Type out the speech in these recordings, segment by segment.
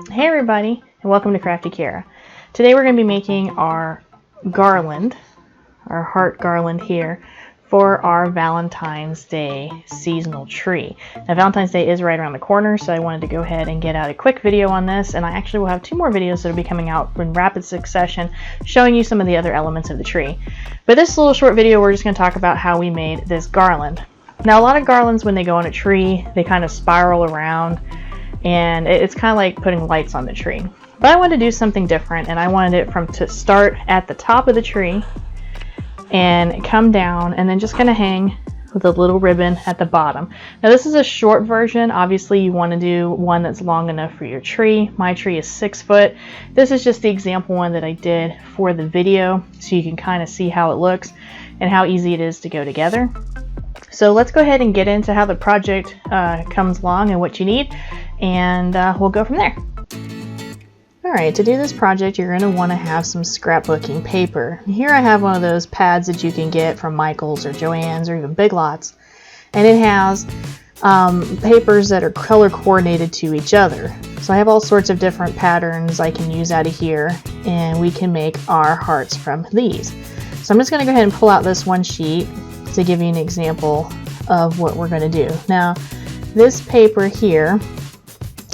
Hey everybody, and welcome to Crafty Kiara. Today we're going to be making our garland, our heart garland here, for our Valentine's Day seasonal tree. Now Valentine's Day is right around the corner, so I wanted to go ahead and get out a quick video on this, and I actually will have 2 more videos that will be coming out in rapid succession showing you some of the other elements of the tree. But this little short video we're just going to talk about how we made this garland. Now a lot of garlands, when they go on a tree, they kind of spiral around, and it's kind of like putting lights on the tree. But I wanted to do something different, and I wanted it to start at the top of the tree and come down and then just kind of hang with a little ribbon at the bottom. Now this is a short version. Obviously you want to do one that's long enough for your tree. My tree is 6 foot. This is just the example one that I did for the video, so you can kind of see how it looks and how easy it is to go together. So let's go ahead and get into how the project comes along and what you need, and we'll go from there. Alright, to do this project you're going to want to have some scrapbooking paper. Here I have one of those pads that you can get from Michael's or Joann's or even Big Lots, and it has papers that are color coordinated to each other. So I have all sorts of different patterns I can use out of here, and we can make our hearts from these. So I'm just going to go ahead and pull out this one sheet to give you an example of what we're going to do. Now this paper here,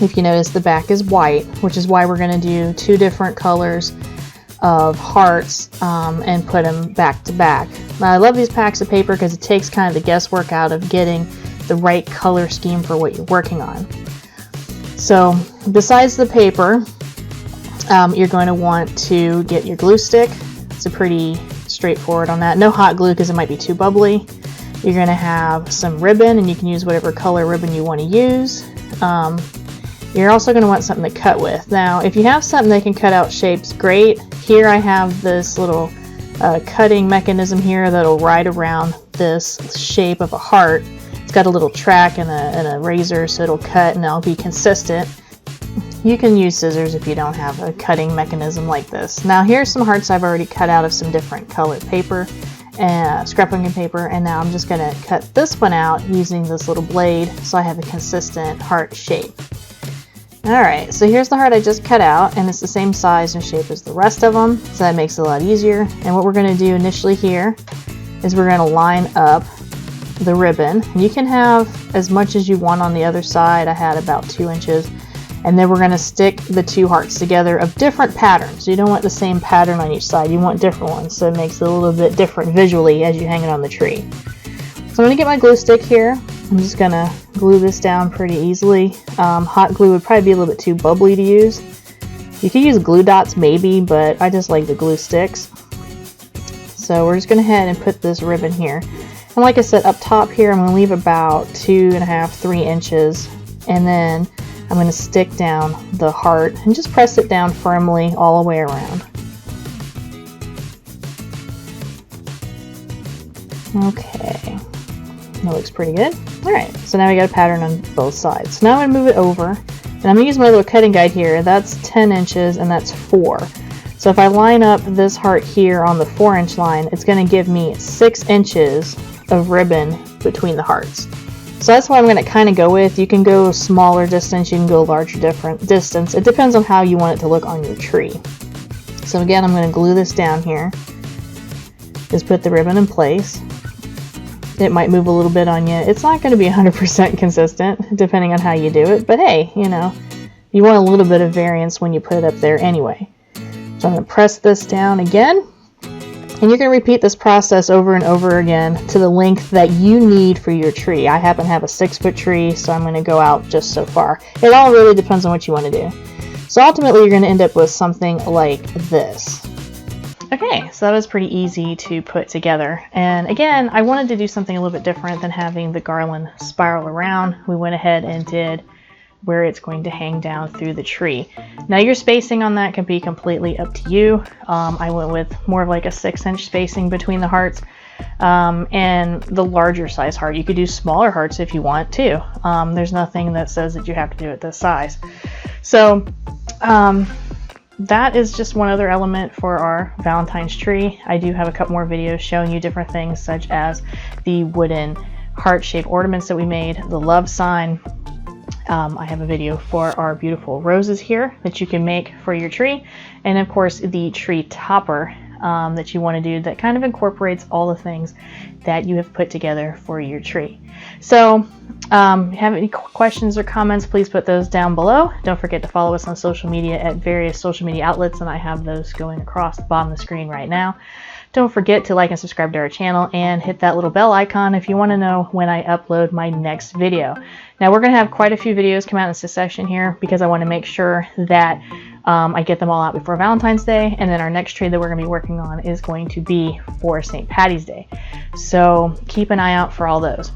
if you notice, the back is white, which is why we're going to do 2 different colors of hearts and put them back to back. Now I love these packs of paper because it takes kind of the guesswork out of getting the right color scheme for what you're working on. So besides the paper, you're going to want to get your glue stick. It's a pretty straightforward on that. No hot glue because it might be too bubbly. You're going to have some ribbon, and you can use whatever color ribbon you want to use. You're also going to want something to cut with. Now if you have something that can cut out shapes, great. Here I have this little cutting mechanism here that'll ride around this shape of a heart. It's got a little track and a razor, so it'll cut and it'll be consistent. You can use scissors if you don't have a cutting mechanism like this. Now here's some hearts I've already cut out of some different colored paper, scrapbooking paper, and now I'm just going to cut this one out using this little blade so I have a consistent heart shape. Alright, so here's the heart I just cut out, and it's the same size and shape as the rest of them, so that makes it a lot easier. And what we're going to do initially here is we're going to line up the ribbon. You can have as much as you want on the other side. I had about 2 inches. And then we're going to stick the 2 hearts together of different patterns. You don't want the same pattern on each side. You want different ones, so it makes it a little bit different visually as you hang it on the tree. So I'm going to get my glue stick here. I'm just going to glue this down pretty easily. Hot glue would probably be a little bit too bubbly to use. You could use glue dots maybe, but I just like the glue sticks. So we're just going to head and put this ribbon here. And like I said, up top here I'm going to leave about 2.5 to 3 inches, and then I'm going to stick down the heart and just press it down firmly all the way around. Okay, that looks pretty good. Alright, so now we got a pattern on both sides. So now I'm going to move it over, and I'm going to use my little cutting guide here. That's 10 inches and that's 4. So if I line up this heart here on the 4-inch line, it's going to give me 6 inches of ribbon between the hearts. So that's what I'm going to kind of go with. You can go smaller distance, you can go larger different distance. It depends on how you want it to look on your tree. So again, I'm going to glue this down here. Just put the ribbon in place. It might move a little bit on you. It's not going to be 100% consistent depending on how you do it. But hey, you know, you want a little bit of variance when you put it up there anyway. So I'm going to press this down again. And you're going to repeat this process over and over again to the length that you need for your tree. I happen to have a 6-foot tree, so I'm going to go out just so far. It all really depends on what you want to do. So ultimately you're going to end up with something like this. Okay, so that was pretty easy to put together. And again, I wanted to do something a little bit different than having the garland spiral around. We went ahead and did where it's going to hang down through the tree. Now your spacing on that can be completely up to you. I went with more of like a 6-inch spacing between the hearts, and the larger size heart. You could do smaller hearts if you want to. There's nothing that says that you have to do it this size. So that is just one other element for our Valentine's tree. I do have a couple more videos showing you different things, such as the wooden heart-shaped ornaments that we made, the love sign, I have a video for our beautiful roses here that you can make for your tree, and of course the tree topper that you want to do that kind of incorporates all the things that you have put together for your tree. So have any questions or comments, please put those down below. Don't forget to follow us on social media at various social media outlets, and I have those going across the bottom of the screen right now. Don't forget to like and subscribe to our channel and hit that little bell icon if you want to know when I upload my next video. Now we're going to have quite a few videos come out in succession here because I want to make sure that I get them all out before Valentine's Day, and then our next tree that we're going to be working on is going to be for St. Patty's Day. So keep an eye out for all those.